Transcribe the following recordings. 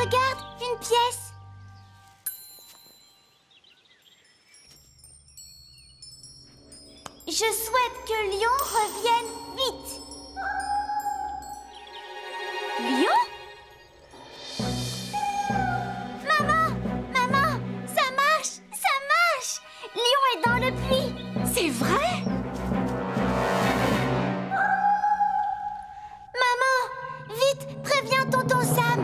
Regarde, une pièce. Je souhaite que Lion revienne vite. Lion? Maman! Maman! Ça marche! Ça marche! Lion est dans le puits. C'est vrai? Maman! Vite! Préviens tonton Sam!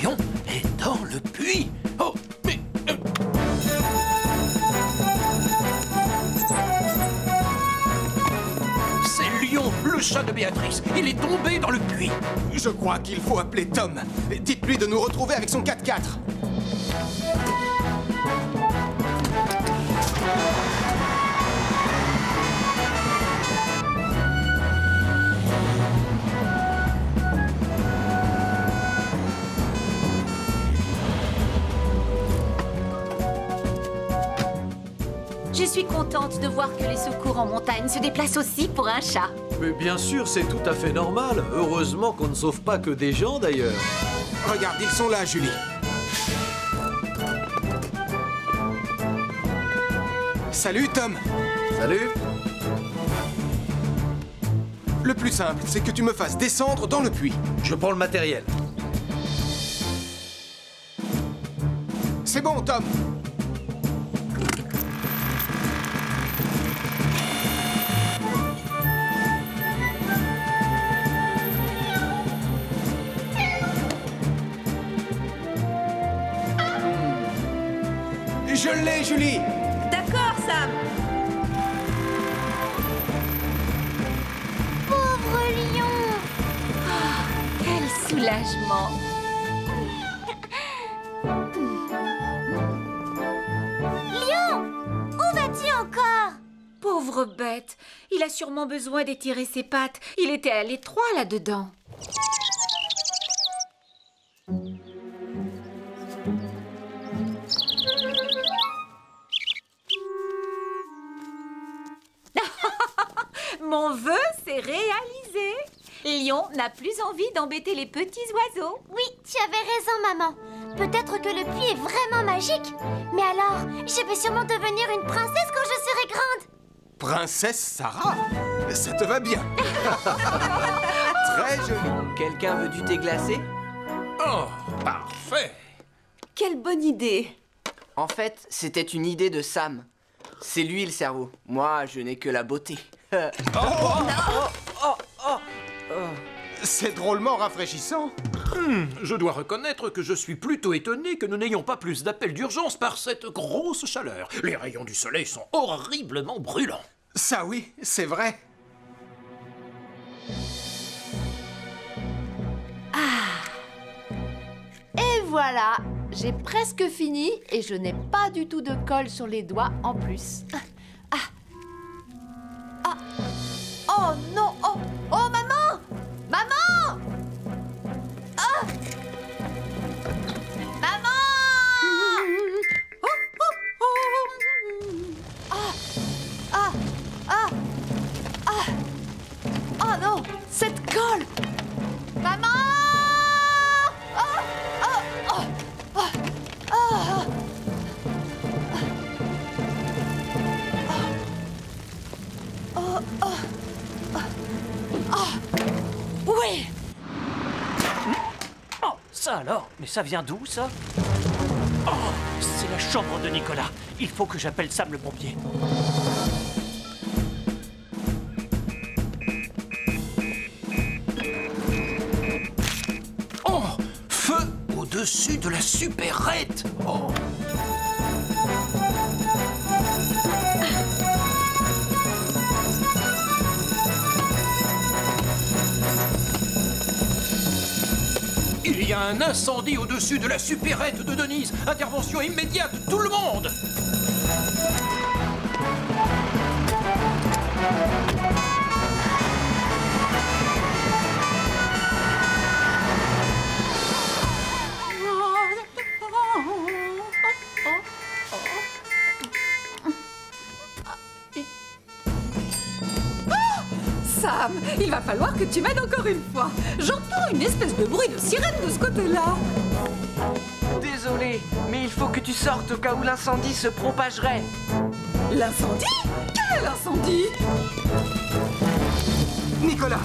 Lion est dans le puits. Oh, mais... C'est Lion, le chat de Béatrice. Il est tombé dans le puits. Je crois qu'il faut appeler Tom. Dites-lui de nous retrouver avec son 4x4. Je suis contente de voir que les secours en montagne se déplacent aussi pour un chat. Mais bien sûr, c'est tout à fait normal. Heureusement qu'on ne sauve pas que des gens, d'ailleurs. Regarde, ils sont là, Julie. Salut, Tom. Salut. Le plus simple, c'est que tu me fasses descendre dans le puits. Je prends le matériel. C'est bon, Tom. Je l'ai, Julie. D'accord, Sam. Pauvre Lion! Quel soulagement. Lion! Où vas-tu encore? Pauvre bête. Il a sûrement besoin d'étirer ses pattes. Il était à l'étroit là-dedans. Mon vœu s'est réalisé. Lion n'a plus envie d'embêter les petits oiseaux. Oui, tu avais raison, maman. Peut-être que le puits est vraiment magique. Mais alors, je vais sûrement devenir une princesse quand je serai grande. Princesse Sarah, ça te va bien. Très joli. Quelqu'un veut du thé glacé? Oh, parfait. Quelle bonne idée. En fait, c'était une idée de Sam. C'est lui le cerveau. Moi, je n'ai que la beauté. C'est drôlement rafraîchissant. Je dois reconnaître que je suis plutôt étonné que nous n'ayons pas plus d'appels d'urgence par cette grosse chaleur. Les rayons du soleil sont horriblement brûlants. Ça oui, c'est vrai. Et voilà, j'ai presque fini et je n'ai pas du tout de colle sur les doigts en plus. Oh non, oh maman! Maman! Ah! Maman! Oh non, cette colle! Maman! Oui! Oh, ça alors? Mais ça vient d'où, ça? Oh, c'est la chambre de Nicolas. Il faut que j'appelle Sam le pompier. Oh, feu au-dessus de la supérette. Oh. Il y a un incendie au-dessus de la supérette de Denise. Intervention immédiate, tout le monde. Sam, il va falloir que tu m'aides encore une fois. J'entends une espèce de bruit de sirène de ce côté-là. Désolé, mais il faut que tu sortes au cas où l'incendie se propagerait. L'incendie? Quel incendie? Nicolas,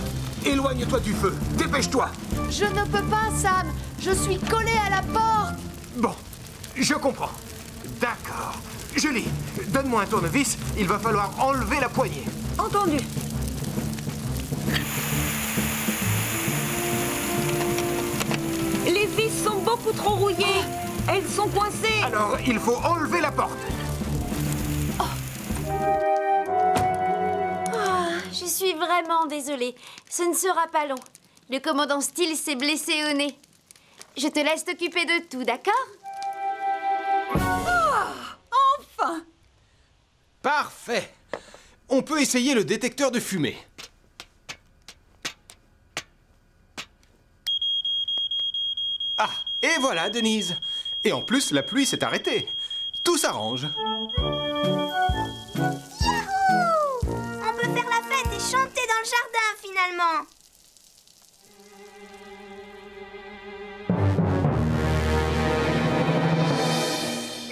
éloigne-toi du feu. Dépêche-toi. Je ne peux pas, Sam. Je suis collée à la porte. Bon, je comprends. D'accord. Julie, donne-moi un tournevis. Il va falloir enlever la poignée. Entendu. Les vis sont beaucoup trop rouillées. Elles sont coincées. Alors, il faut enlever la porte. Je suis vraiment désolée. Ce ne sera pas long. Le commandant Steele s'est blessé au nez. Je te laisse t'occuper de tout, d'accord? Enfin! Parfait. On peut essayer le détecteur de fumée. Ah, et voilà, Denise. Et en plus, la pluie s'est arrêtée. Tout s'arrange. Yahoo! On peut faire la fête et chanter dans le jardin, finalement.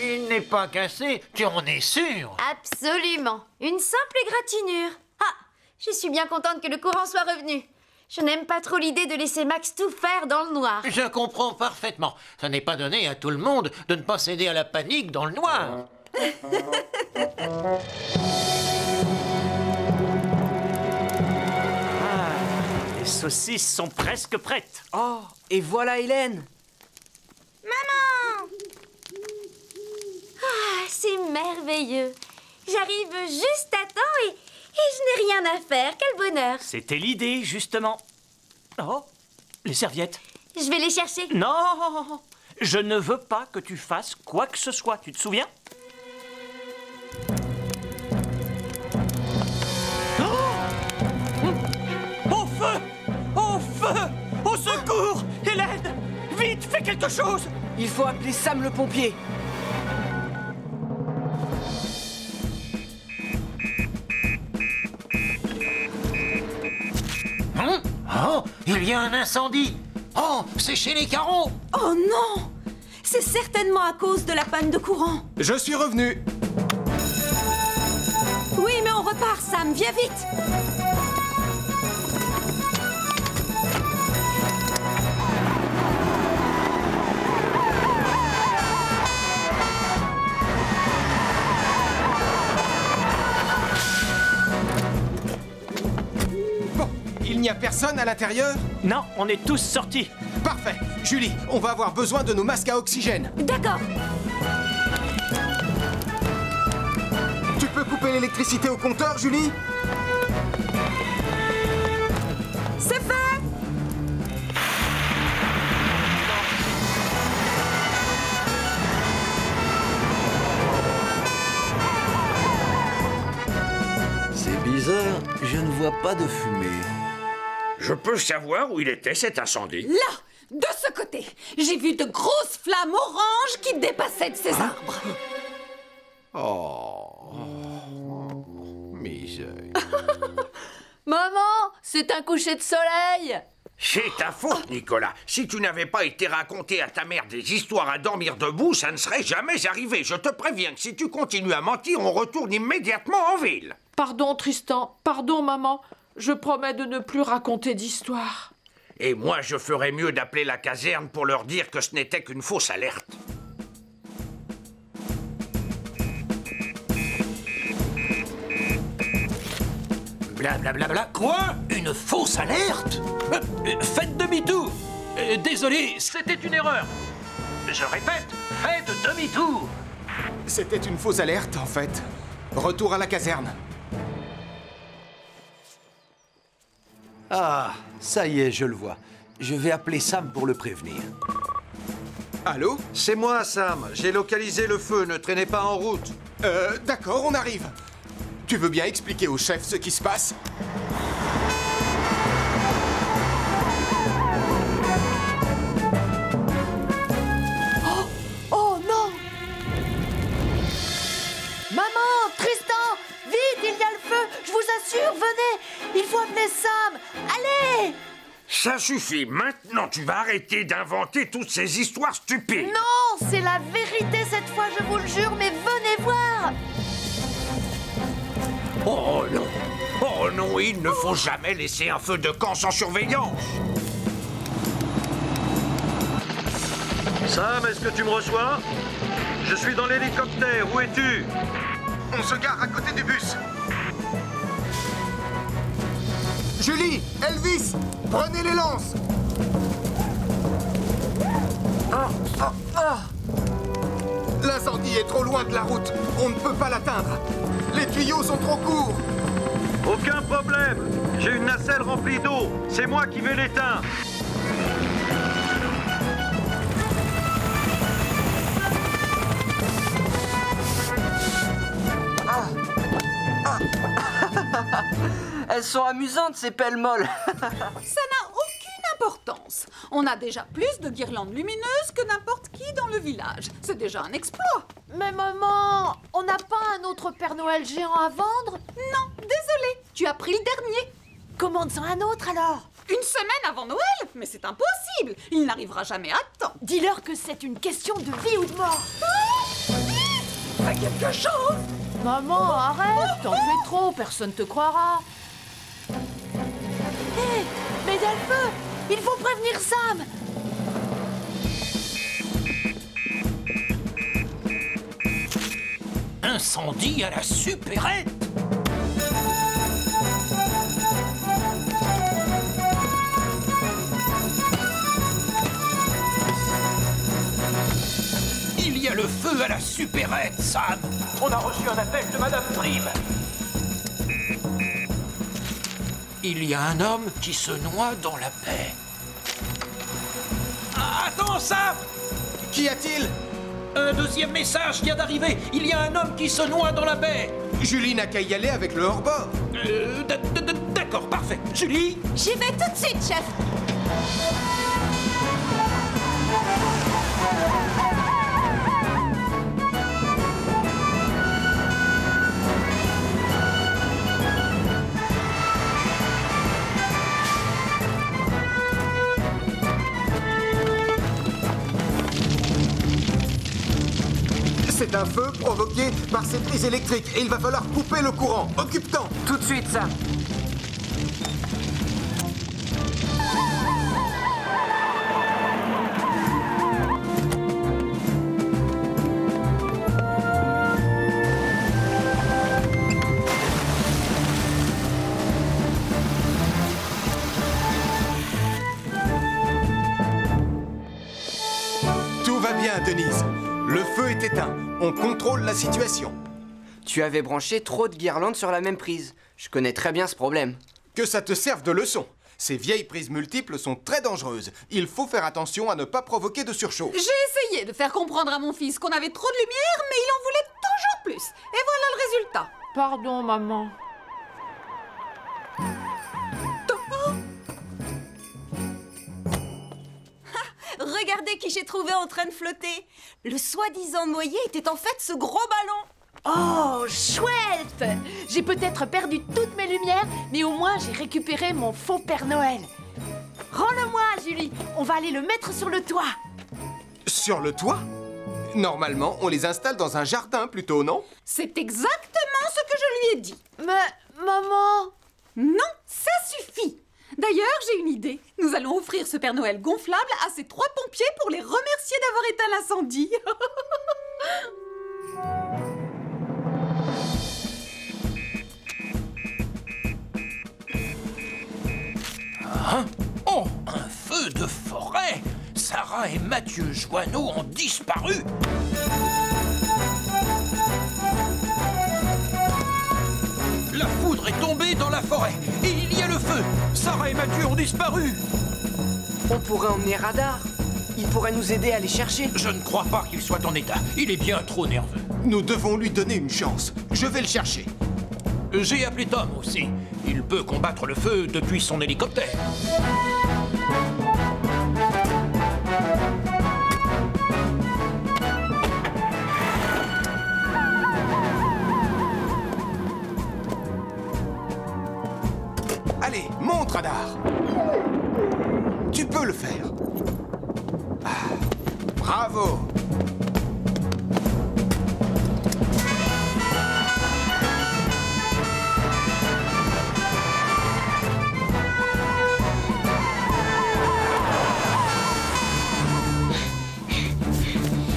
Il n'est pas cassé, tu en es sûr? Absolument. Une simple égratignure. Ah, je suis bien contente que le courant soit revenu. Je n'aime pas trop l'idée de laisser Max tout faire dans le noir. Je comprends parfaitement. Ça n'est pas donné à tout le monde de ne pas céder à la panique dans le noir. Les saucisses sont presque prêtes. Oh, et voilà Hélène. Maman! Ah, c'est merveilleux. J'arrive juste à temps et je n'ai rien à faire. Quel bonheur. C'était l'idée, justement. Oh, les serviettes. Je vais les chercher. Non, je ne veux pas que tu fasses quoi que ce soit. Tu te souviens? Au feu! Au feu! Au secours! Hélène! Vite, fais quelque chose! Il faut appeler Sam le pompier. Oh, il y a un incendie! Oh, c'est chez les carreaux! Oh non! C'est certainement à cause de la panne de courant. Je suis revenu. Oui, mais on repart, Sam. Viens vite! Bon, il n'y a personne à l'intérieur? Non, on est tous sortis. Parfait. Julie, on va avoir besoin de nos masques à oxygène. D'accord. Tu peux couper l'électricité au compteur, Julie? C'est fait! C'est bizarre, je ne vois pas de fumée. Je peux savoir où il était cet incendie? Là, de ce côté, j'ai vu de grosses flammes oranges qui dépassaient de ces arbres. Oh, misère. Maman, c'est un coucher de soleil. C'est ta faute, Nicolas. Si tu n'avais pas été raconté à ta mère des histoires à dormir debout, ça ne serait jamais arrivé. Je te préviens que si tu continues à mentir, on retourne immédiatement en ville. Pardon, Tristan. Pardon, maman. Je promets de ne plus raconter d'histoire. Et moi, je ferais mieux d'appeler la caserne pour leur dire que ce n'était qu'une fausse alerte. Blablabla. Quoi? Une fausse alerte? Faites demi-tour. Désolé, c'était une erreur. Je répète, faites demi-tour. C'était une fausse alerte, en fait. Retour à la caserne. Ah, ça y est, je le vois. Je vais appeler Sam pour le prévenir. Allô? C'est moi, Sam. J'ai localisé le feu. Ne traînez pas en route. D'accord, on arrive. Tu veux bien expliquer au chef ce qui se passe? Oh non! Maman, Tristan, vite, il y a le feu. Je vous assure, venez. Il faut appeler mais Sam, allez! Ça suffit. Maintenant, tu vas arrêter d'inventer toutes ces histoires stupides. Non, c'est la vérité cette fois, je vous le jure, mais venez voir! Oh non. Oh non, il ne faut jamais laisser un feu de camp sans surveillance. Sam, est-ce que tu me reçois? Je suis dans l'hélicoptère, où es-tu? On se gare à côté du bus. Julie, Elvis, prenez les lances. L'incendie est trop loin de la route. On ne peut pas l'atteindre. Les tuyaux sont trop courts. Aucun problème. J'ai une nacelle remplie d'eau. C'est moi qui vais l'éteindre. Elles sont amusantes, ces pelles-molles. Ça n'a aucune importance. On a déjà plus de guirlandes lumineuses que n'importe qui dans le village. C'est déjà un exploit. Mais maman, on n'a pas un autre Père Noël géant à vendre? Non, désolée, tu as pris le dernier. Commande-en un autre alors. Une semaine avant Noël? Mais c'est impossible. Il n'arrivera jamais à temps. Dis-leur que c'est une question de vie ou de mort. Fais quelque chose. Maman, arrête, t'en fais trop, personne te croira. Hé, mais Delpheux, il faut prévenir Sam. Incendie à la supérette. Il y a le feu à la supérette, Sam. On a reçu un appel de Madame Prime. Il y a un homme qui se noie dans la baie. Ah, attends, Sam! Qu'y a-t-il? Un deuxième message vient d'arriver. Il y a un homme qui se noie dans la baie. Julie n'a qu'à y aller avec le hors-bord. D'accord, parfait. Julie? J'y vais tout de suite, chef. C'est un feu provoqué par ces prises électriques et il va falloir couper le courant. Occupe-t'en. Tout de suite, Sam. Tout va bien, Denise. Le feu est éteint. On contrôle la situation. Tu avais branché trop de guirlandes sur la même prise. Je connais très bien ce problème. Que ça te serve de leçon. Ces vieilles prises multiples sont très dangereuses. Il faut faire attention à ne pas provoquer de surchauffe. J'ai essayé de faire comprendre à mon fils qu'on avait trop de lumière, mais il en voulait toujours plus. Et voilà le résultat. Pardon, maman. Regardez qui j'ai trouvé en train de flotter. Le soi-disant noyé était en fait ce gros ballon. Oh, chouette! J'ai peut-être perdu toutes mes lumières, mais au moins j'ai récupéré mon faux Père Noël. Rends-le-moi, Julie. On va aller le mettre sur le toit. Sur le toit? Normalement, on les installe dans un jardin plutôt, non? C'est exactement ce que je lui ai dit. Mais, maman... Non, ça suffit. D'ailleurs, j'ai une idée. Nous allons offrir ce Père Noël gonflable à ces 3 pompiers pour les remercier d'avoir éteint l'incendie. Hein? Oh, un feu de forêt! Sarah et Mathieu Joanneau ont disparu! La foudre est tombée dans la forêt et il y a le feu! Sarah et Mathieu ont disparu! On pourrait emmener Radar. Il pourrait nous aider à les chercher. Je ne crois pas qu'il soit en état. Il est bien trop nerveux. Nous devons lui donner une chance. Je vais le chercher. J'ai appelé Tom aussi. Il peut combattre le feu depuis son hélicoptère. Allez, monte, Radar. Tu peux le faire. Ah, bravo.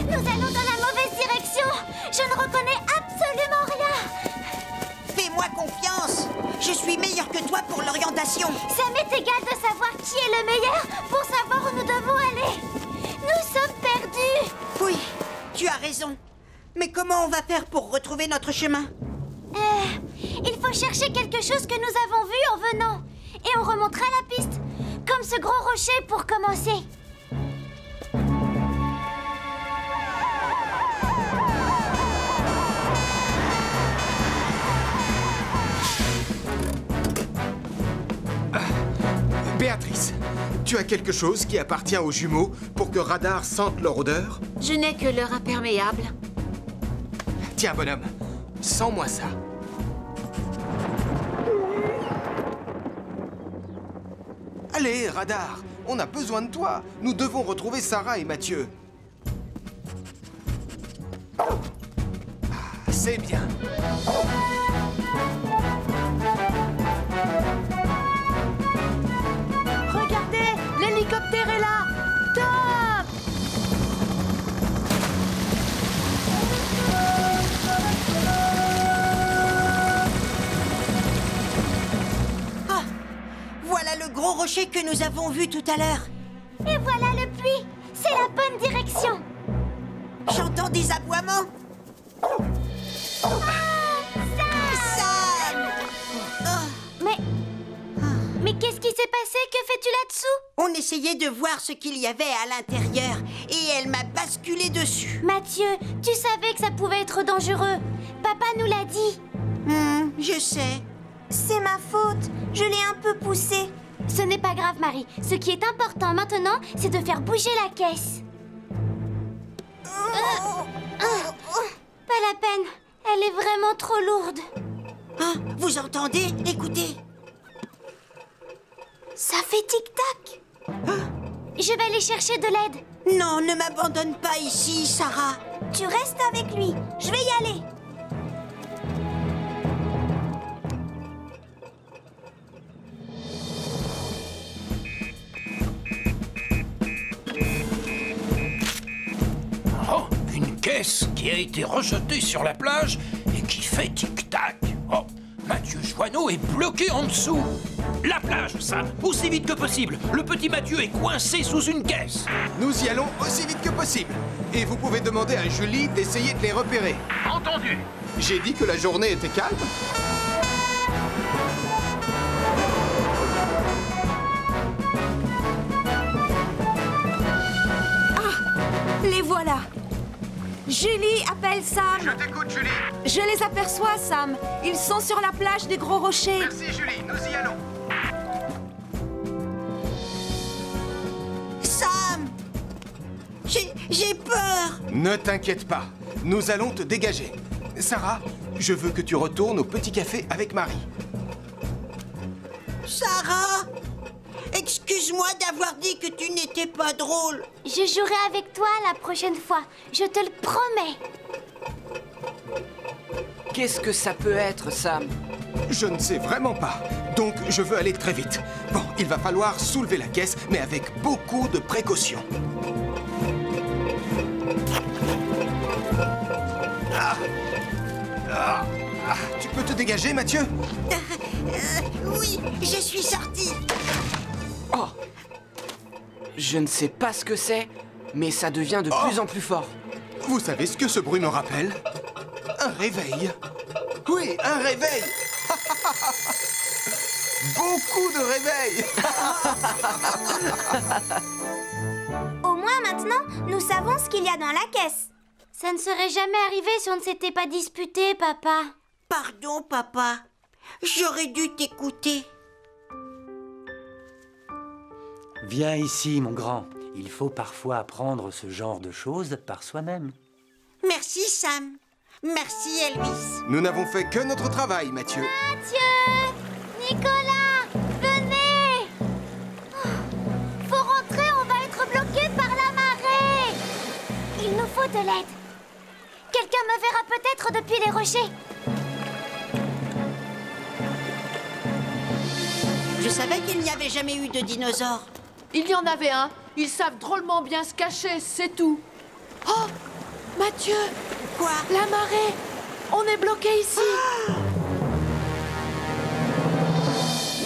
Nous allons dans la mauvaise direction. Je ne reconnais absolument rien. Fais-moi confiance. Je suis meilleur que toi pour l'orientation. Ça m'est égal de savoir qui est le meilleur pour savoir où nous devons aller. Nous sommes perdus. Oui, tu as raison. Mais comment on va faire pour retrouver notre chemin? Il faut chercher quelque chose que nous avons vu en venant. Et on remontera la piste. Comme ce gros rocher pour commencer. Béatrice, tu as quelque chose qui appartient aux jumeaux pour que Radar sente leur odeur? Je n'ai que leur imperméable. Tiens, bonhomme, sens-moi ça. Allez, Radar, on a besoin de toi. Nous devons retrouver Sarah et Mathieu. Ah, c'est bien. Regardez, l'hélicoptère est là. Top! Ah, voilà le gros rocher que nous avons vu tout à l'heure. Et voilà le puits. C'est la bonne direction. J'entends des aboiements. Sam! Mais qu'est-ce qui s'est passé? Que fais-tu là-dessous? On essayait de voir ce qu'il y avait à l'intérieur et elle m'a basculé dessus. Mathieu, tu savais que ça pouvait être dangereux. Papa nous l'a dit. Je sais. C'est ma faute. Je l'ai un peu poussée. Ce n'est pas grave, Marie. Ce qui est important maintenant, c'est de faire bouger la caisse. Pas la peine. Elle est vraiment trop lourde. Ah, vous entendez? Écoutez. Ça fait tic-tac. Je vais aller chercher de l'aide. Non, ne m'abandonne pas ici, Sarah. Tu restes avec lui. Je vais y aller. Oh, une caisse qui a été rejetée sur la plage et qui fait tic-tac. Oh, Mathieu Joanneau est bloqué en dessous. La plage, Sam, aussi vite que possible. Le petit Mathieu est coincé sous une caisse. Nous y allons aussi vite que possible. Et vous pouvez demander à Julie d'essayer de les repérer. Entendu. J'ai dit que la journée était calme. Les voilà. Julie appelle Sam. Je t'écoute, Julie. Je les aperçois, Sam. Ils sont sur la plage des Gros Rochers. Merci, Julie. Nous y allons. Sam! J'ai peur. Ne t'inquiète pas. Nous allons te dégager. Sarah, je veux que tu retournes au petit café avec Marie. Sarah! Excuse-moi d'avoir dit que tu n'étais pas drôle. Je jouerai avec toi la prochaine fois. Je te le promets. Qu'est-ce que ça peut être, Sam? Je ne sais vraiment pas. Donc, je veux aller très vite. Bon, il va falloir soulever la caisse, mais avec beaucoup de précaution. Tu peux te dégager, Mathieu? Oui, je suis sorti. Oh! Je ne sais pas ce que c'est, mais ça devient de plus en plus fort. Vous savez ce que ce bruit me rappelle? Un réveil. Oui, un réveil. Beaucoup de réveils. Au moins maintenant, nous savons ce qu'il y a dans la caisse. Ça ne serait jamais arrivé si on ne s'était pas disputé, papa. Pardon, papa. J'aurais dû t'écouter. Viens ici, mon grand. Il faut parfois apprendre ce genre de choses par soi-même. Merci, Sam. Merci, Elvis. Nous n'avons fait que notre travail, Mathieu. Mathieu! Nicolas! l'aide. Quelqu'un me verra peut-être depuis les rochers. Je savais qu'il n'y avait jamais eu de dinosaures. Il y en avait un. Ils savent drôlement bien se cacher, c'est tout. Oh, Mathieu! Quoi? La marée! On est bloqué ici.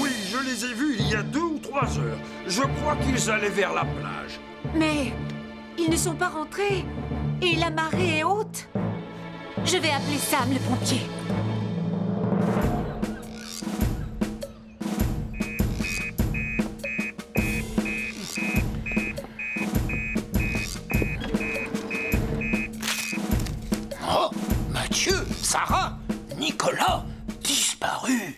Oui, je les ai vus il y a 2 ou 3 heures. Je crois qu'ils allaient vers la plage. Mais ils ne sont pas rentrés. Et la marée est haute. Je vais appeler Sam, le pompier. Oh, Mathieu, Sarah, Nicolas, disparus.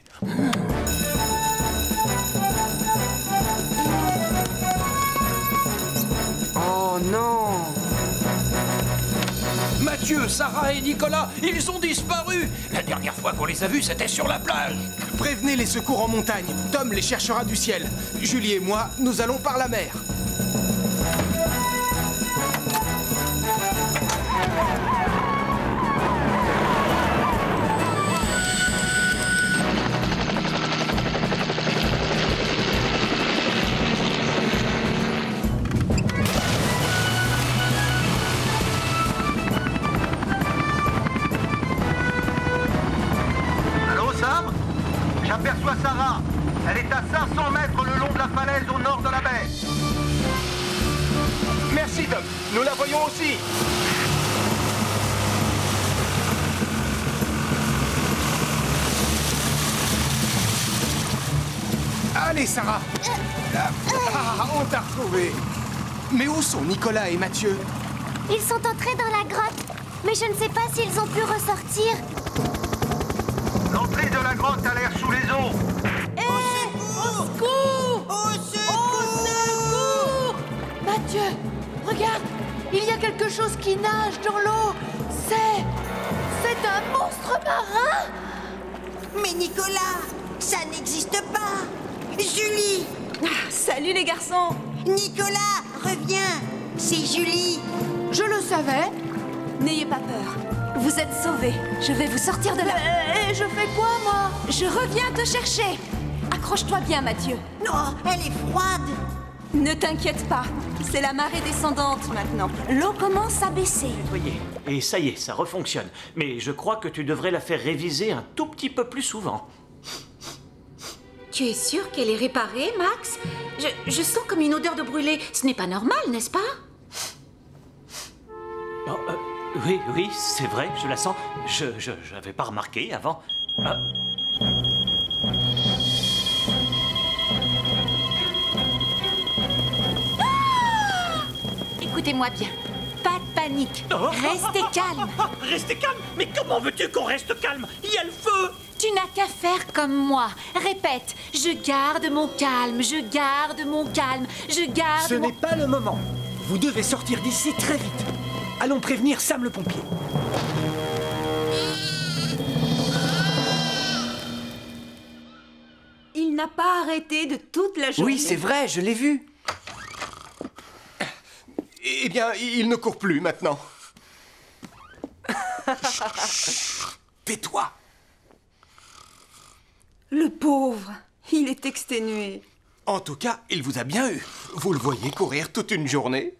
Oh non! Mathieu, Sarah et Nicolas, ils ont disparu. La dernière fois qu'on les a vus, c'était sur la plage. Prévenez les secours en montagne. Tom les cherchera du ciel. Julie et moi, nous allons par la mer. Allô, Sam? J'aperçois Sarah. Elle est à 500 mètres le long de la falaise au nord de la baie. Merci, Doc. Nous la voyons aussi. Allez, Sarah. Ah, on t'a retrouvé. Mais où sont Nicolas et Mathieu? Ils sont entrés dans la grotte, mais je ne sais pas s'ils ont pu ressortir. L'entrée de la grotte a l'air sous les eaux. Au secours! Au Au secours! Mathieu, regarde! Il y a quelque chose qui nage dans l'eau. C'est un monstre marin! Mais Nicolas, ça n'existe pas. Julie! Salut les garçons! Nicolas, reviens! C'est Julie! Je le savais. N'ayez pas peur. Vous êtes sauvés. Je vais vous sortir de là. Et je fais quoi, moi? Je reviens te chercher. Accroche-toi bien, Mathieu. Non, elle est froide! Ne t'inquiète pas. C'est la marée descendante maintenant. L'eau commence à baisser. Nettoyer. Et ça y est, ça refonctionne. Mais je crois que tu devrais la faire réviser un tout petit peu plus souvent. Tu es sûr qu'elle est réparée, Max? Je sens comme une odeur de brûlé. Ce n'est pas normal, n'est-ce pas? Oh, oui, c'est vrai, je la sens. Je n'avais pas remarqué avant. Ah. Écoutez-moi bien. Pas de panique. Restez calme. Restez calme? Mais comment veux-tu qu'on reste calme? Il y a le feu! Tu n'as qu'à faire comme moi. Répète. Je garde mon calme, je garde mon calme, je garde Ce mon... n'est pas le moment. Vous devez sortir d'ici très vite. Allons prévenir Sam le pompier. Il n'a pas arrêté de toute la journée. Oui, c'est vrai, je l'ai vu. Eh bien, il ne court plus maintenant. Tais-toi. Le pauvre, il est exténué. En tout cas, il vous a bien eu. Vous le voyez courir toute une journée.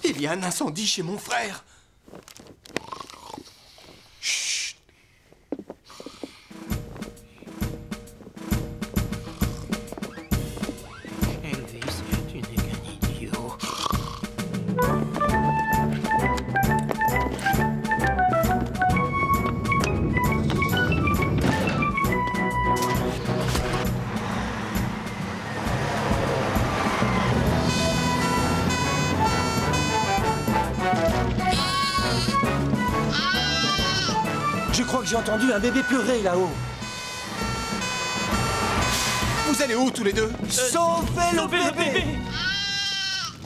Il y a un incendie chez mon frère. Chut. Elvis, tu n'es qu'un idiot. Je crois que j'ai entendu un bébé pleurer là-haut. Vous allez où tous les deux? Sauvez le bébé!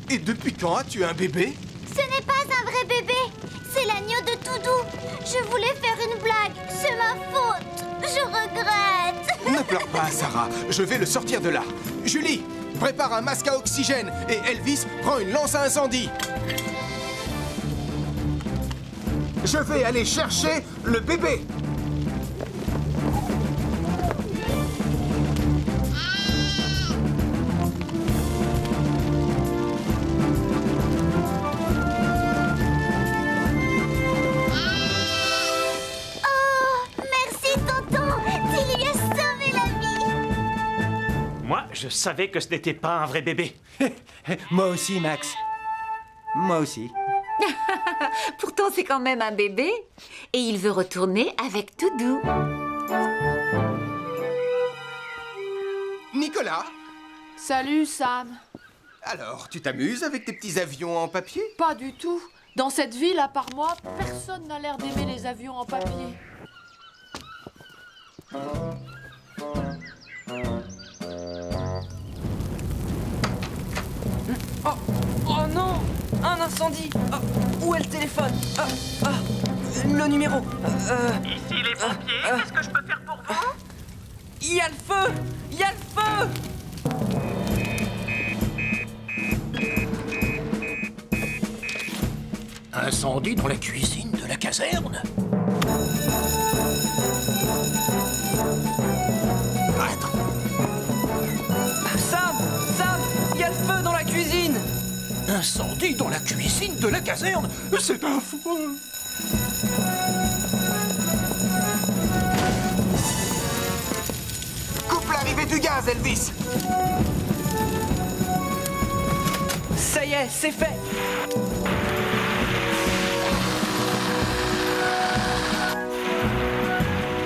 Et depuis quand as-tu un bébé? Ce n'est pas un vrai bébé. C'est l'agneau de Toudou. Je voulais faire une blague. C'est ma faute. Je regrette. Ne pleure pas, Sarah. Je vais le sortir de là. Julie, prépare un masque à oxygène. Et Elvis, prends une lance à incendie. Je vais aller chercher le bébé. Je savais que ce n'était pas un vrai bébé. Moi aussi, Max. Moi aussi. Pourtant, c'est quand même un bébé. Et il veut retourner avec Toudou. Nicolas? Salut, Sam. Alors, tu t'amuses avec tes petits avions en papier? Pas du tout. Dans cette ville, à part moi, personne n'a l'air d'aimer les avions en papier. Oh non! Un incendie! Où est le téléphone? Le numéro! Ici les pompiers, qu'est-ce que je peux faire pour vous? Il y a le feu! Il y a le feu! Incendie dans la cuisine de la caserne? Sam! Il y a le feu dans la cuisine! Incendie dans la cuisine de la caserne? C'est affreux! Coupe l'arrivée du gaz, Elvis! Ça y est, c'est fait!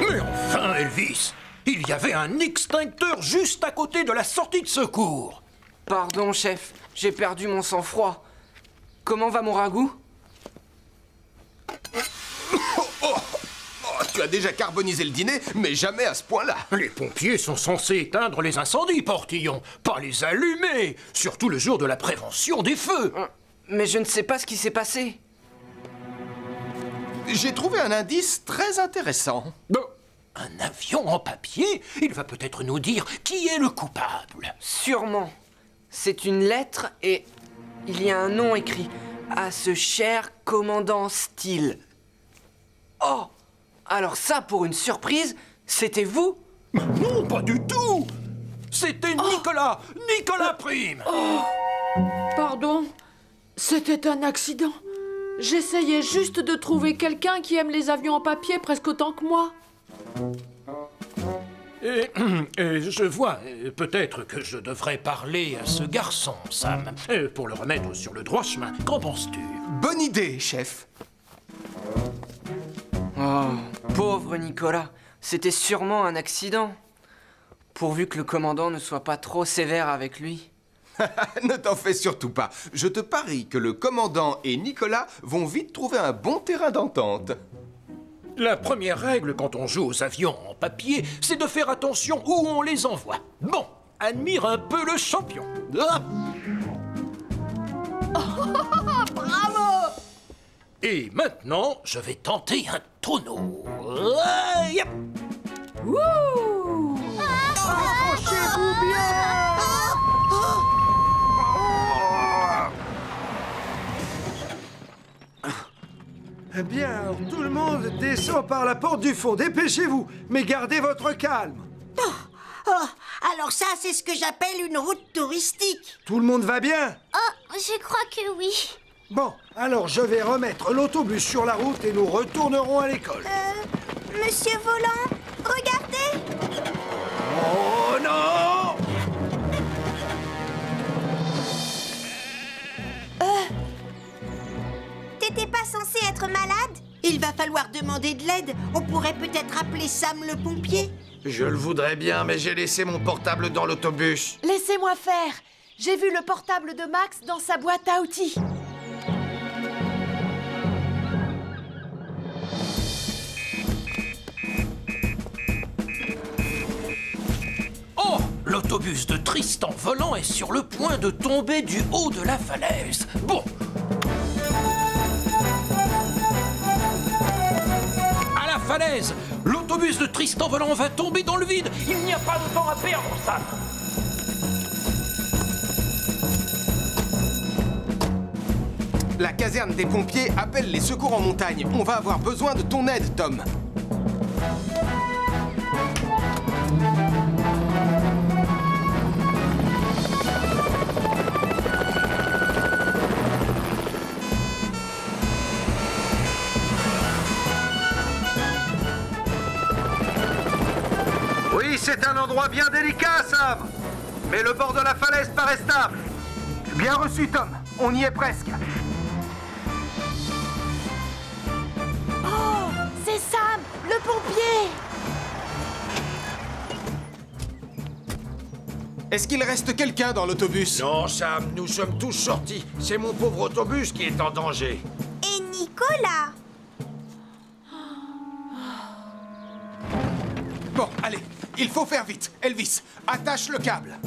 Mais enfin, Elvis! Il y avait un extincteur juste à côté de la sortie de secours! Pardon, chef, j'ai perdu mon sang-froid. Comment va mon ragoût? Tu as déjà carbonisé le dîner, mais jamais à ce point-là. Les pompiers sont censés éteindre les incendies, Portillon, pas les allumer, surtout le jour de la prévention des feux. Mais je ne sais pas ce qui s'est passé. J'ai trouvé un indice très intéressant. Un avion en papier? Il va peut-être nous dire qui est le coupable. Sûrement. C'est une lettre et il y a un nom écrit. À ce cher commandant Steele. Oh! Alors ça, pour une surprise, c'était vous? Non, pas du tout! C'était Nicolas! Nicolas Prime! Pardon, c'était un accident. J'essayais juste de trouver quelqu'un qui aime les avions en papier presque autant que moi. Je vois. Peut-être que je devrais parler à ce garçon, Sam, pour le remettre sur le droit chemin. Qu'en penses-tu? Bonne idée, chef. Oh, pauvre Nicolas. C'était sûrement un accident. Pourvu que le commandant ne soit pas trop sévère avec lui. Ne t'en fais surtout pas. Je te parie que le commandant et Nicolas vont vite trouver un bon terrain d'entente. La première règle quand on joue aux avions en papier, c'est de faire attention où on les envoie. Bon, admire un peu le champion. Ah. Bravo! Et maintenant, je vais tenter un tonneau. Yep. Wouh! Accrochez-vous bien! Eh bien, alors, tout le monde descend par la porte du fond. Dépêchez-vous, mais gardez votre calme. Alors ça, c'est ce que j'appelle une route touristique. Tout le monde va bien? Oh, je crois que oui. Bon, alors je vais remettre l'autobus sur la route et nous retournerons à l'école. Monsieur Volant, regardez! Oh non! T'étais pas censé être malade? Il va falloir demander de l'aide. On pourrait peut-être appeler Sam le pompier. Je le voudrais bien, mais j'ai laissé mon portable dans l'autobus. Laissez-moi faire. J'ai vu le portable de Max dans sa boîte à outils. Oh, l'autobus de Tristan Volant est sur le point de tomber du haut de la falaise. Bon. À la falaise! L'autobus l'autobus de Tristan Volant va tomber dans le vide. Il n'y a pas de temps à perdre, Sam. La caserne des pompiers appelle les secours en montagne. On va avoir besoin de ton aide, Tom. Oui, c'est un endroit bien délicat, Sam. Mais le bord de la falaise paraît stable. Bien reçu, Tom. On y est presque. Oh, c'est Sam, le pompier. Est-ce qu'il reste quelqu'un dans l'autobus? Non, Sam, nous sommes tous sortis. C'est mon pauvre autobus qui est en danger. Et Nicolas? Bon, allez, il faut faire vite. Elvis, attache le câble.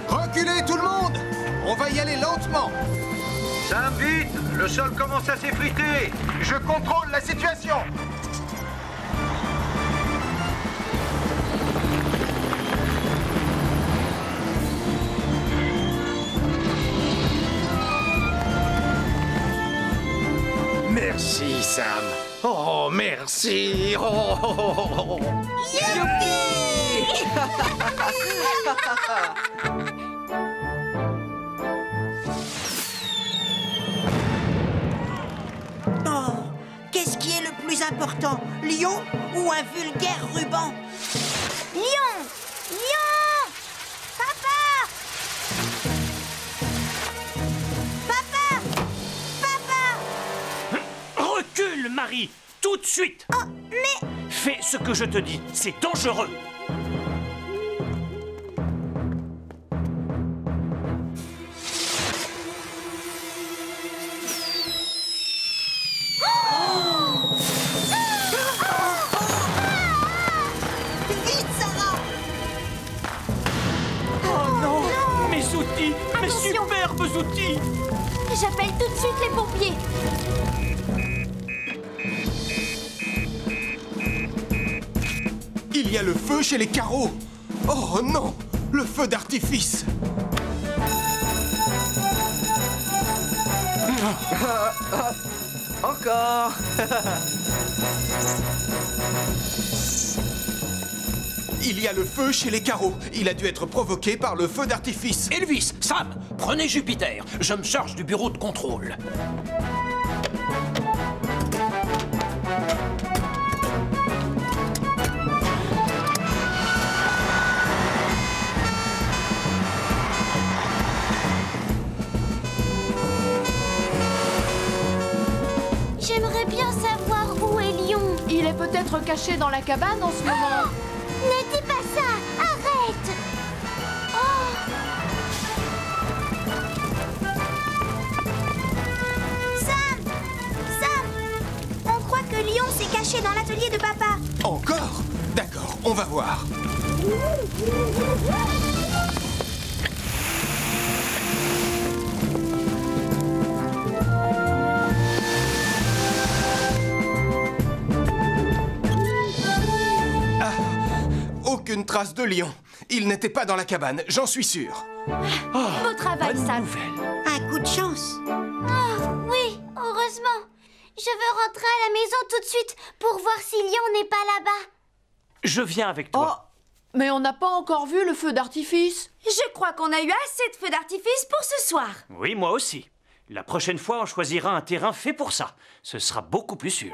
Reculez tout le monde! On va y aller lentement. Sam, vite! Le sol commence à s'effriter. Je contrôle la situation. Merci, Sam. Oh, merci. Oh. Oh, qu'est-ce qui est le plus important, lion ou un vulgaire ruban? Lion! Lion! Papa! Papa! Papa! Recule, Marie, tout de suite. Oh, mais... Fais ce que je te dis, c'est dangereux. Vite, Sarah! Oh non, mes outils, mes Attention. superbes outils. J'appelle tout de suite les pompiers. Il y a le feu chez les carreaux. Oh non, le feu d'artifice. Encore. Il y a le feu chez les carreaux. Il a dû être provoqué par le feu d'artifice. Elvis, Sam, prenez Jupiter. Je me charge du bureau de contrôle. J'aimerais bien savoir où est Lion. Il est peut-être caché dans la cabane en ce moment. Ne dis pas ça! Arrête! Oh! Sam! Sam! On croit que Lion s'est caché dans l'atelier de papa. Encore? D'accord, on va voir. Aucune trace de lion. Il n'était pas dans la cabane, j'en suis sûr. Beau travail, Sam. Un coup de chance. Oh, oui, heureusement. Je veux rentrer à la maison tout de suite pour voir si Lion n'est pas là-bas. Je viens avec toi. Oh, mais on n'a pas encore vu le feu d'artifice. Je crois qu'on a eu assez de feux d'artifice pour ce soir. Oui, moi aussi. La prochaine fois, on choisira un terrain fait pour ça. Ce sera beaucoup plus sûr.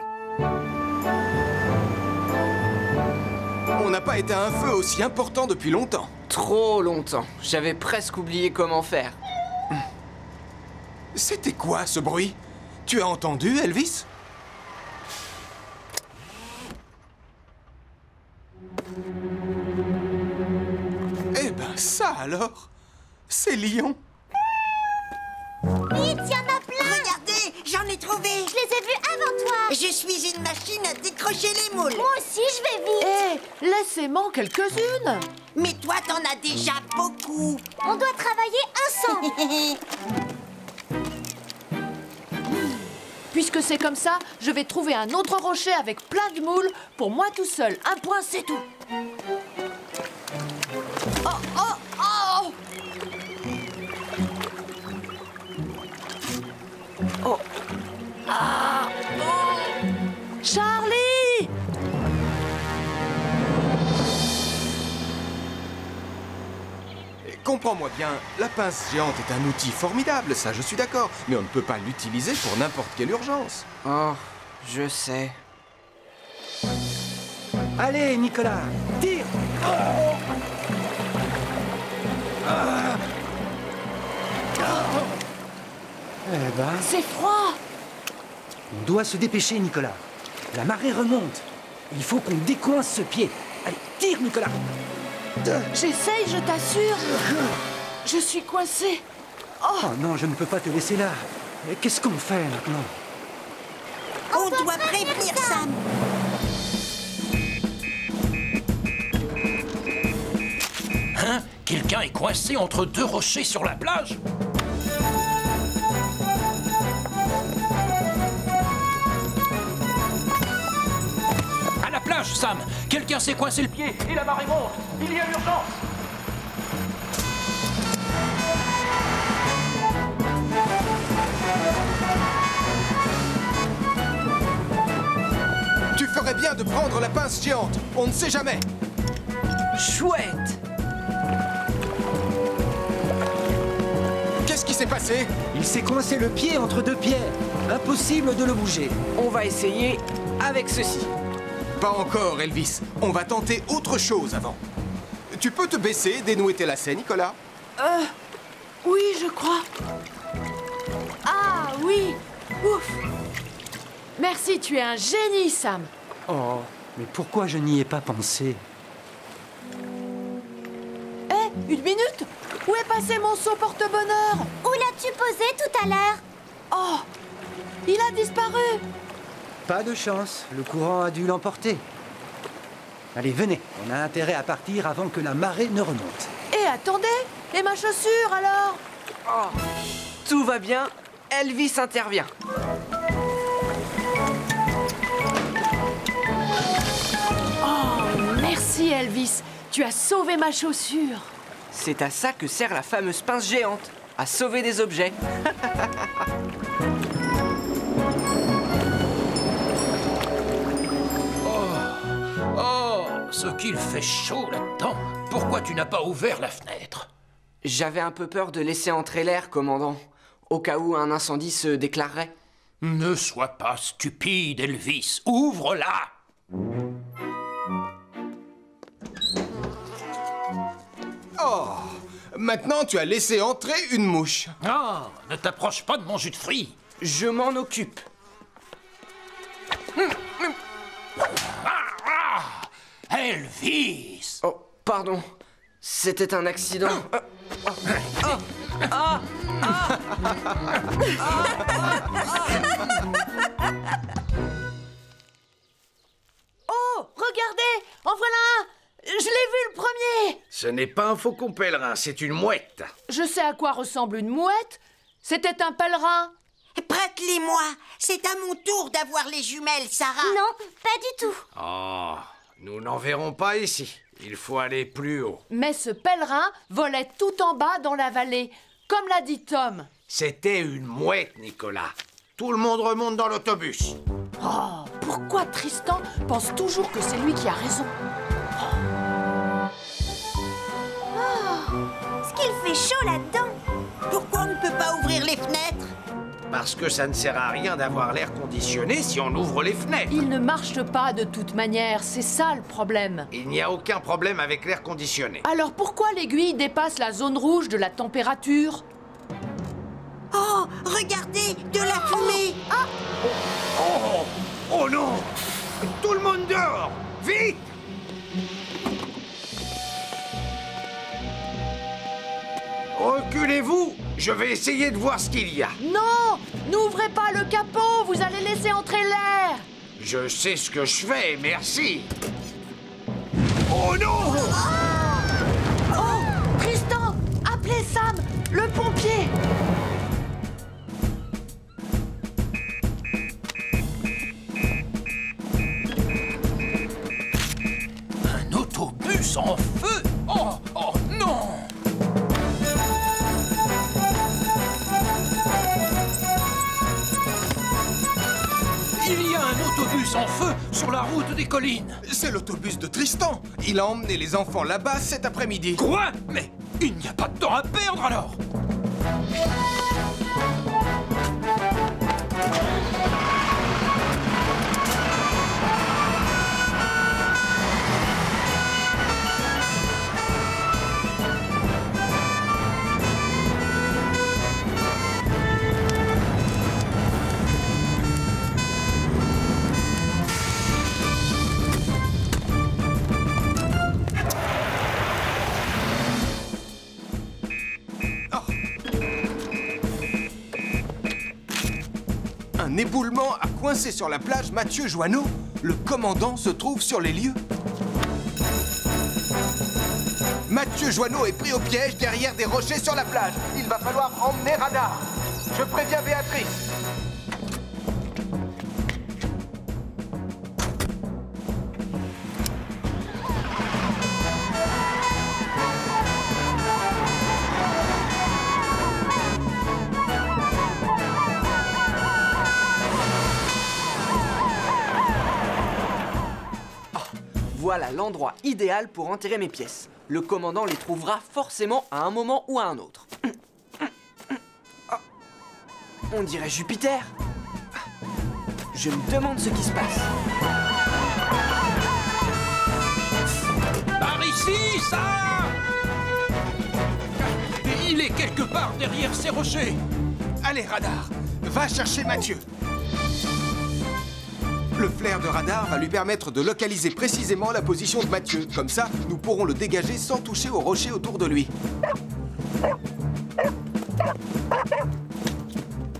On n'a pas été à un feu aussi important depuis longtemps. Trop longtemps. J'avais presque oublié comment faire. C'était quoi ce bruit? Tu as entendu, Elvis? Eh ben ça alors? C'est Lion. Vite, il y en a plein. Regardez, j'en ai trouvé. Je les ai vus avant toi. Je suis une machine à décrocher les moules. Moi aussi, je vais vite. Eh, laissez-moi quelques-unes. Mais toi, t'en as déjà beaucoup. On doit travailler ensemble. Puisque c'est comme ça, je vais trouver un autre rocher avec plein de moules pour moi tout seul. Un point, c'est tout. Oh, oh, oh! Oh! Ah! Oh! Charlie! Comprends-moi bien, la pince géante est un outil formidable, ça je suis d'accord, mais on ne peut pas l'utiliser pour n'importe quelle urgence. Oh, je sais. Allez, Nicolas, tire! Eh ben... C'est froid! On doit se dépêcher, Nicolas. La marée remonte. Il faut qu'on décoince ce pied. Allez, tire, Nicolas! J'essaye, je t'assure. Je suis coincée. Oh non, je ne peux pas te laisser là. Qu'est-ce qu'on fait maintenant? On doit prévenir Sam. Hein? Quelqu'un est coincé entre deux rochers sur la plage? À la plage, Sam! Quelqu'un s'est coincé le pied et la marée monte! Il y a urgence! Tu ferais bien de prendre la pince géante, on ne sait jamais. Chouette! Qu'est-ce qui s'est passé? Il s'est coincé le pied entre deux pierres. Impossible de le bouger. On va essayer avec ceci. Pas encore, Elvis. On va tenter autre chose avant. Tu peux te baisser, dénouer tes lacets, Nicolas? Oui, je crois. Ah, oui. Ouf. Merci, tu es un génie, Sam. Oh, mais pourquoi je n'y ai pas pensé? Hé, une minute. Où est passé mon seau porte-bonheur? Où l'as-tu posé tout à l'heure? Oh, il a disparu. Pas de chance, le courant a dû l'emporter. Allez, venez, on a intérêt à partir avant que la marée ne remonte. Et attendez, et ma chaussure alors? Oh, tout va bien, Elvis intervient. Oh, merci Elvis, tu as sauvé ma chaussure. C'est à ça que sert la fameuse pince géante, à sauver des objets. Oh, ce qu'il fait chaud là-dedans! Pourquoi tu n'as pas ouvert la fenêtre? J'avais un peu peur de laisser entrer l'air, commandant, au cas où un incendie se déclarerait. Ne sois pas stupide, Elvis. Ouvre-la! Oh, maintenant tu as laissé entrer une mouche. Ah, ne t'approche pas de mon jus de fruits. Je m'en occupe. Elvis! Oh, pardon. C'était un accident. Oh, regardez, en voilà un. Je l'ai vu le premier. Ce n'est pas un faucon pèlerin, c'est une mouette. Je sais à quoi ressemble une mouette. C'était un pèlerin. Prête-les-moi. C'est à mon tour d'avoir les jumelles, Sarah. Non, pas du tout. Oh, nous n'en verrons pas ici. Il faut aller plus haut. Mais ce pèlerin volait tout en bas dans la vallée, comme l'a dit Tom. C'était une mouette, Nicolas. Tout le monde remonte dans l'autobus. Oh, pourquoi Tristan pense toujours que c'est lui qui a raison? Ce qu'il fait chaud là-dedans. Pourquoi on ne peut pas ouvrir les fenêtres? Parce que ça ne sert à rien d'avoir l'air conditionné si on ouvre les fenêtres. Il ne marche pas de toute manière, c'est ça le problème. Il n'y a aucun problème avec l'air conditionné. Alors pourquoi l'aiguille dépasse la zone rouge de la température? Oh, regardez, de la fumée. Oh non! Tout le monde dehors! Vite! Reculez-vous, je vais essayer de voir ce qu'il y a. Non! N'ouvrez pas le capot, vous allez laisser entrer l'air! Je sais ce que je fais, merci. Oh non! Oh! Tristan! Appelez Sam, le pompier! autobus en feu? Oh, oh non! Il y a un autobus en feu sur la route des collines. C'est l'autobus de Tristan. Il a emmené les enfants là-bas cet après-midi. Quoi? Mais il n'y a pas de temps à perdre alors! Un éboulement a coincé sur la plage Mathieu Joanneau. Le commandant se trouve sur les lieux. Mathieu Joanneau est pris au piège derrière des rochers sur la plage. Il va falloir emmener Radar. Je préviens Béatrice. Voilà l'endroit idéal pour enterrer mes pièces. Le commandant les trouvera forcément à un moment ou à un autre. On dirait Jupiter. Je me demande ce qui se passe. Par ici, ça! Il est quelque part derrière ces rochers. Allez, Radar, va chercher Mathieu. Le flair de Radar va lui permettre de localiser précisément la position de Mathieu. Comme ça, nous pourrons le dégager sans toucher aux rochers autour de lui.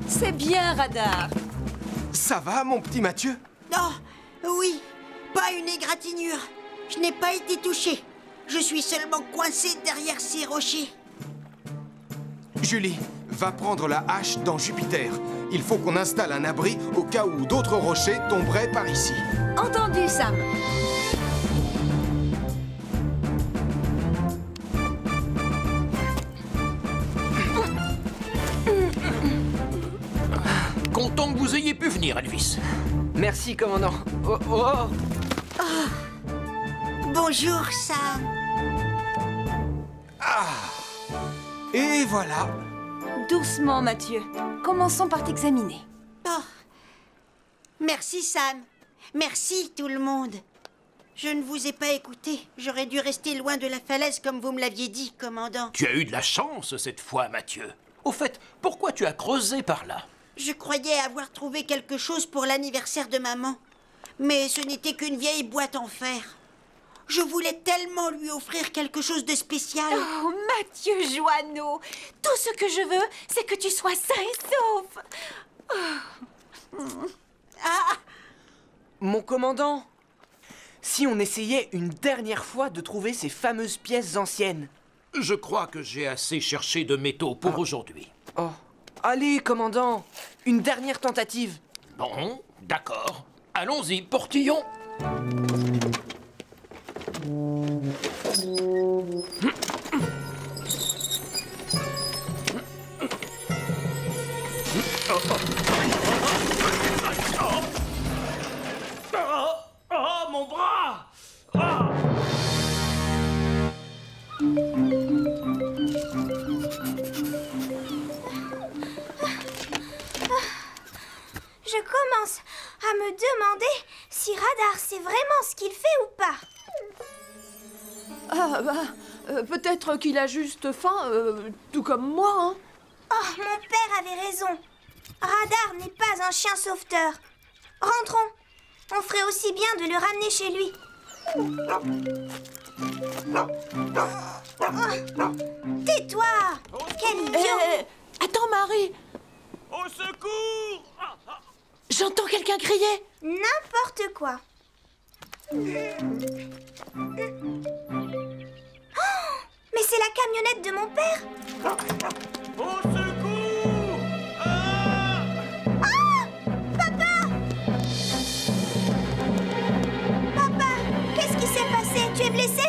C'est bien, Radar. Ça va, mon petit Mathieu? Oh, oui, pas une égratignure. Je n'ai pas été touché. Je suis seulement coincé derrière ces rochers. Julie, va prendre la hache dans Jupiter. Il faut qu'on installe un abri au cas où d'autres rochers tomberaient par ici. Entendu, Sam. Content que vous ayez pu venir, Elvis. Merci, commandant. Oh, oh. Oh. Bonjour, Sam. Et voilà. Doucement, Mathieu. Commençons par t'examiner. Oh. Merci, Sam. Merci, tout le monde. Je ne vous ai pas écouté. J'aurais dû rester loin de la falaise comme vous me l'aviez dit, commandant. Tu as eu de la chance cette fois, Mathieu. Au fait, pourquoi tu as creusé par là? Je croyais avoir trouvé quelque chose pour l'anniversaire de maman. Mais ce n'était qu'une vieille boîte en fer. Je voulais tellement lui offrir quelque chose de spécial. Oh, Mathieu Joanneau, tout ce que je veux, c'est que tu sois sain et sauf. Oh. Ah! Mon commandant, si on essayait une dernière fois de trouver ces fameuses pièces anciennes. Je crois que j'ai assez cherché de métaux pour aujourd'hui. Oh, allez, commandant, une dernière tentative. Bon, d'accord. Allons-y, portillon. Oh, mon bras! Ah. Je commence à me demander si Radar sait vraiment ce qu'il fait ou pas. Ah, bah, peut-être qu'il a juste faim, tout comme moi, hein. Oh, mon père avait raison. Radar n'est pas un chien sauveteur. Rentrons. On ferait aussi bien de le ramener chez lui. Oh, tais-toi! Quel idiot! Attends, Marie! Au secours! J'entends quelqu'un crier! N'importe quoi. Oh, mais c'est la camionnette de mon père! Au secours! Ah! Papa! Papa, qu'est-ce qui s'est passé? Tu es blessé?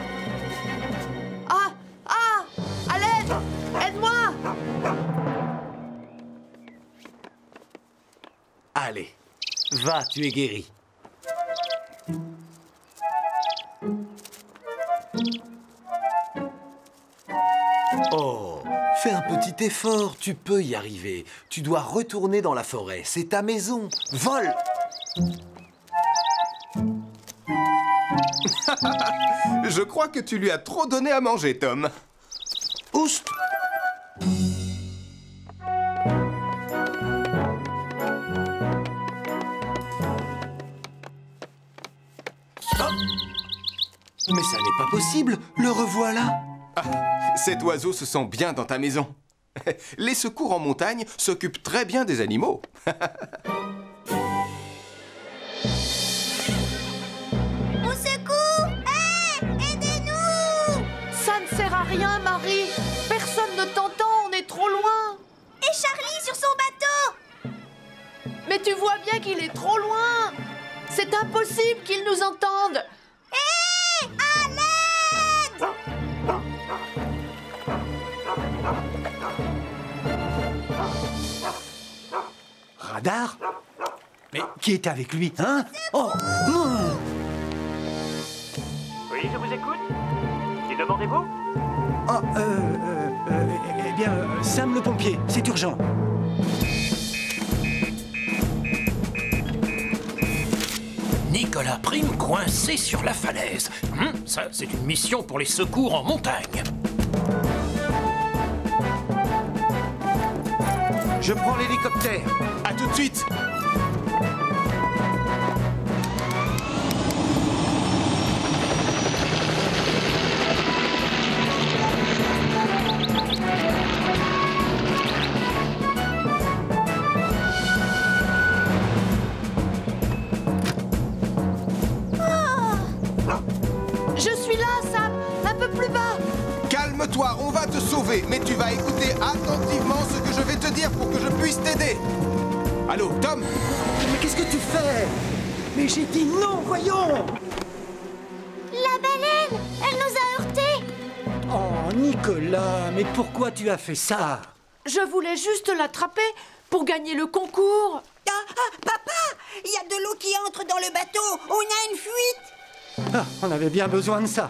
Allez, va, tu es guéri. Oh, fais un petit effort, tu peux y arriver. Tu dois retourner dans la forêt, c'est ta maison. Vole! Je crois que tu lui as trop donné à manger, Tom. Oust! Mais ça n'est pas possible, le revoilà. Ah, cet oiseau se sent bien dans ta maison. Les secours en montagne s'occupent très bien des animaux. Au secours! Hé! Aidez-nous! Ça ne sert à rien, Marie. Personne ne t'entend, on est trop loin. Et Charlie sur son bateau! Mais tu vois bien qu'il est trop loin. C'est impossible qu'il nous entende. Hé! À l'aide! Radar? Mais qui est avec lui, hein? Oh non! Oui, je vous écoute. Qui demandez-vous? Oh, eh bien, Sam le pompier, c'est urgent. Nicolas Prime coincé sur la falaise. Ça, c'est une mission pour les secours en montagne. Je prends l'hélicoptère. À tout de suite. Je suis là, Sam. Un peu plus bas. Calme-toi, on va te sauver, mais tu vas écouter attentivement ce que je vais te dire pour que je puisse t'aider. Allô, Tom? Mais qu'est-ce que tu fais? Mais j'ai dit non, voyons! La baleine! Elle nous a heurtés! Oh, Nicolas, mais pourquoi tu as fait ça? Je voulais juste l'attraper pour gagner le concours. Papa! Il y a de l'eau qui entre dans le bateau! On a une fuite! Ah, on avait bien besoin de ça.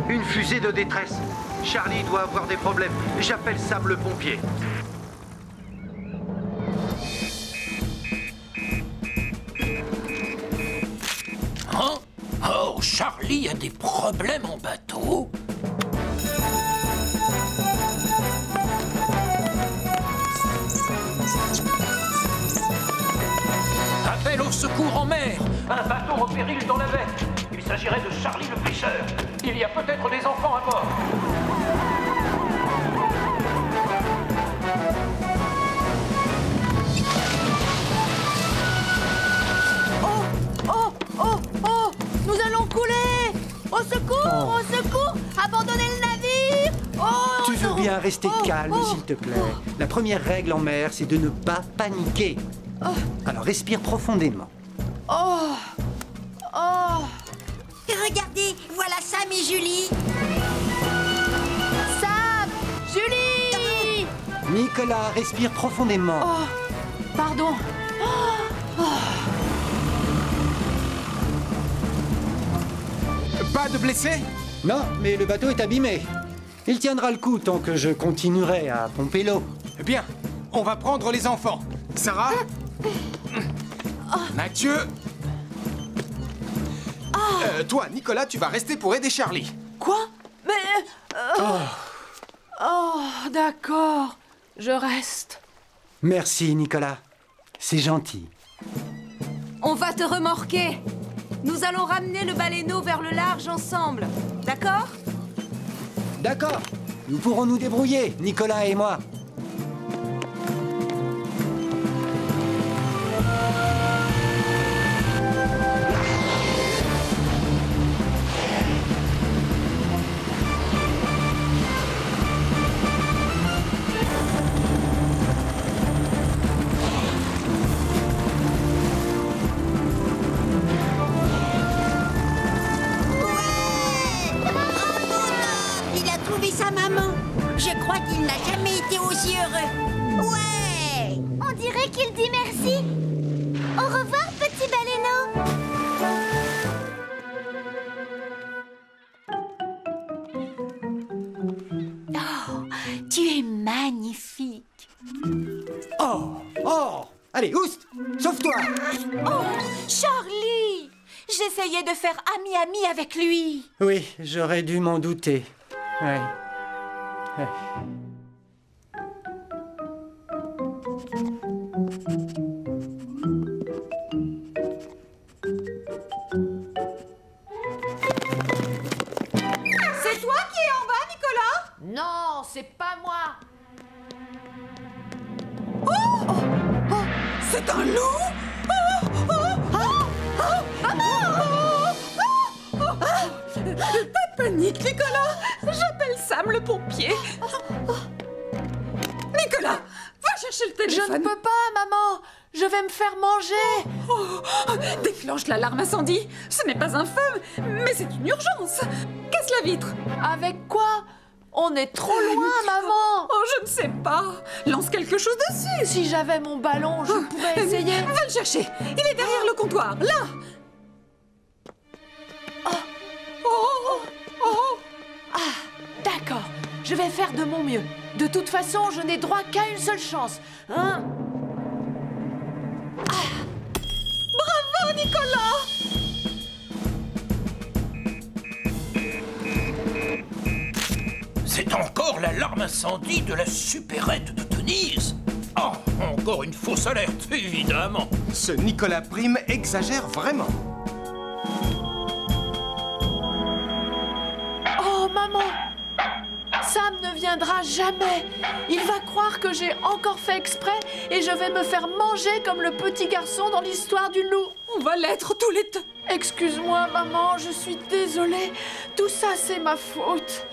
Une fusée de détresse. Charlie doit avoir des problèmes. J'appelle Sam le pompier. Hein? Oh, Charlie a des problèmes en bateau? Appel au secours en mer! Un bateau en péril dans la baie. Il s'agirait de Charlie le pêcheur. Il y a peut-être des enfants à bord. Oh! Nous allons couler! Au secours! Au secours! Abandonnez le navire! Oh! Tu veux bien rester calme, s'il te plaît. La première règle en mer, c'est de ne pas paniquer. Alors respire profondément. Regardez, voilà Sam et Julie. Sam! Julie! Nicolas, respire profondément. Pardon. Pas de blessés? Non, mais le bateau est abîmé. Il tiendra le coup tant que je continuerai à pomper l'eau. Bien, on va prendre les enfants. Sarah? Mathieu? Toi, Nicolas, tu vas rester pour aider Charlie. Quoi? Mais... Oh, d'accord. Je reste. Merci, Nicolas. C'est gentil. On va te remorquer. Nous allons ramener le baleineau vers le large ensemble. D'accord? D'accord. Nous pourrons nous débrouiller, Nicolas et moi. magnifique. Oh, oh, allez, oust, sauve-toi. Oh, Charlie! J'essayais de faire ami-ami avec lui. Oui, j'aurais dû m'en douter. Ouais. Ouais. C'est toi qui es en bas, Nicolas? Non, c'est pas moi. Oh, oh, oh, c'est un loup? Oh, oh, oh, oh, oh, oh, pas de panique, Nicolas. J'appelle Sam le pompier. Nicolas, va chercher le téléphone. Je ne peux pas, maman. Je vais me faire manger. Oh, déclenche l'alarme incendie. Ce n'est pas un feu, mais c'est une urgence. Casse la vitre. Avec quoi? On est trop loin, maman. Oh, je ne sais pas. Lance quelque chose dessus. Si j'avais mon ballon, je pourrais essayer. Va le chercher. Il est derrière le comptoir, là. Oh. Oh. Oh. Ah, d'accord. Je vais faire de mon mieux. De toute façon, je n'ai droit qu'à une seule chance. Hein? Bravo, Nicolas. C'est encore l'alarme incendie de la supérette de Denise. Oh, encore une fausse alerte, évidemment. Ce Nicolas Prime exagère vraiment. Oh, maman! Sam ne viendra jamais. Il va croire que j'ai encore fait exprès et je vais me faire manger comme le petit garçon dans l'histoire du loup. On va l'être tous les deux. Excuse-moi, maman, je suis désolée. Tout ça, c'est ma faute.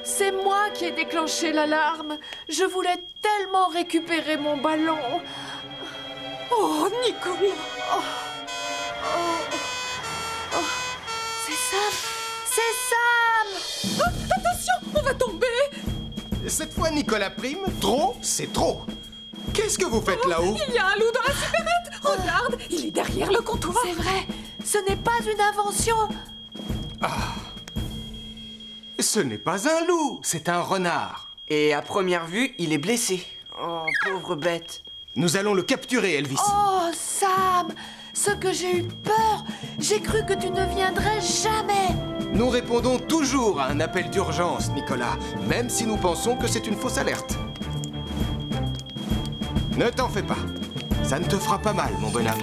C'est moi qui ai déclenché l'alarme. Je voulais tellement récupérer mon ballon. Oh, Nicolas. Oh. Oh. Oh. C'est Sam. C'est Sam. Oh, attention, on va tomber. Cette fois, Nicolas Prime, trop, c'est trop. Qu'est-ce que vous faites là-haut? Il y a un loup dans la supérette. Regarde, il est derrière le comptoir. C'est vrai, ce n'est pas une invention. Ah. Ce n'est pas un loup, c'est un renard. Et à première vue, il est blessé. Oh, pauvre bête. Nous allons le capturer, Elvis. Oh, Sam, ce que j'ai eu peur. J'ai cru que tu ne viendrais jamais. Nous répondons toujours à un appel d'urgence, Nicolas, même si nous pensons que c'est une fausse alerte. Ne t'en fais pas. Ça ne te fera pas mal, mon bonhomme.